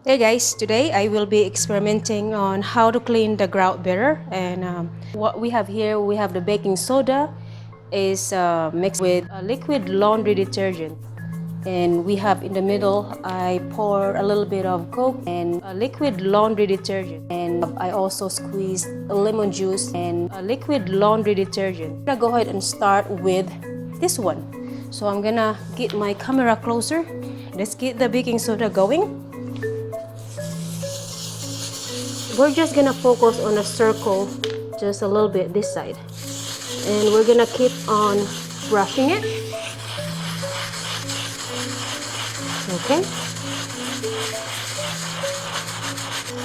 Hey guys, today I will be experimenting on how to clean the grout better. And what we have here, we have the baking soda is mixed with a liquid laundry detergent. And we have in the middle, I pour a little bit of Coke and a liquid laundry detergent. And I also squeezed a lemon juice and a liquid laundry detergent. I'm gonna go ahead and start with this one. So I'm gonna get my camera closer. Let's get the baking soda going. We're just gonna focus on a circle just a little bit this side, and we're gonna keep on brushing it. Okay,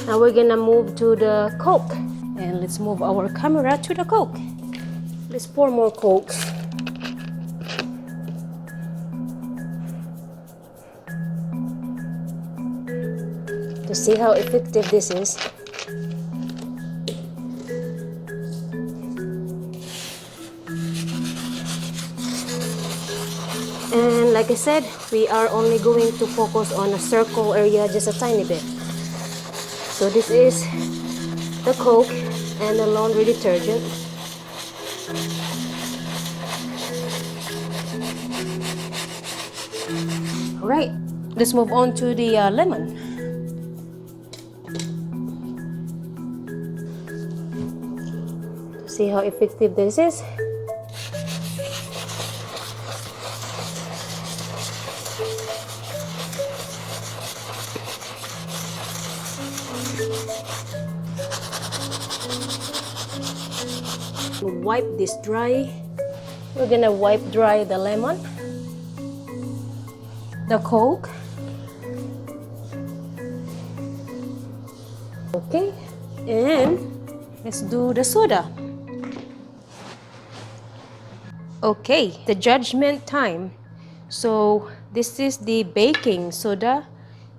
now we're gonna move to the Coke, and let's move our camera to the Coke. Let's pour more Coke. To see how effective this is. And like I said, we are only going to focus on a circle area, just a tiny bit. So this is the Coke and the laundry detergent. Alright, let's move on to the lemon. See how effective this is. Wipe this dry. We're gonna wipe dry the lemon, the Coke. Okay, and let's do the soda. Okay, the Judgement time. So this is the baking soda,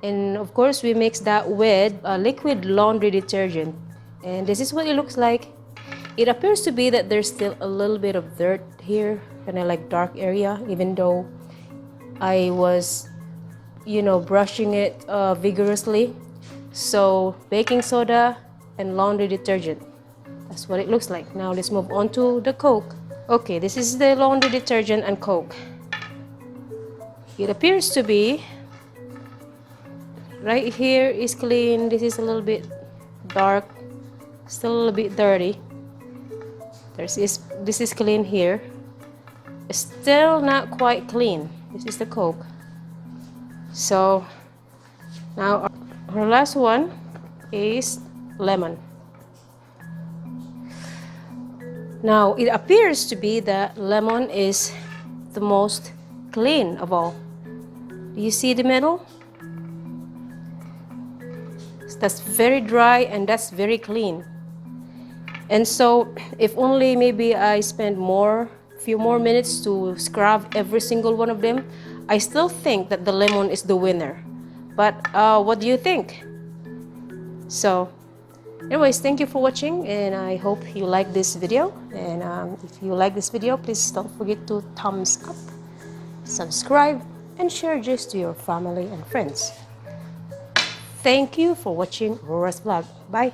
and of course we mix that with a liquid laundry detergent, and this is what it looks like. It appears to be that there's still a little bit of dirt here, kind of like dark area, even though I was, brushing it vigorously. So baking soda and laundry detergent, that's what it looks like. Now let's move on to the Coke. Okay, this is the laundry detergent and Coke. It appears to be right here is clean. This is a little bit dark, still a little bit dirty. This is clean here. It's still not quite clean. This is the Coke. So now our last one is lemon. Now it appears to be that lemon is the most clean of all. Do you see the middle? That's very dry and that's very clean. And so if only maybe I spend few more minutes to scrub every single one of them, I still think that the lemon is the winner. But what do you think? So anyways, thank you for watching, and I hope you like this video. And if you like this video, please don't forget to thumbs up, subscribe, and share this to your family and friends. Thank you for watching Aurora's vlog. Bye.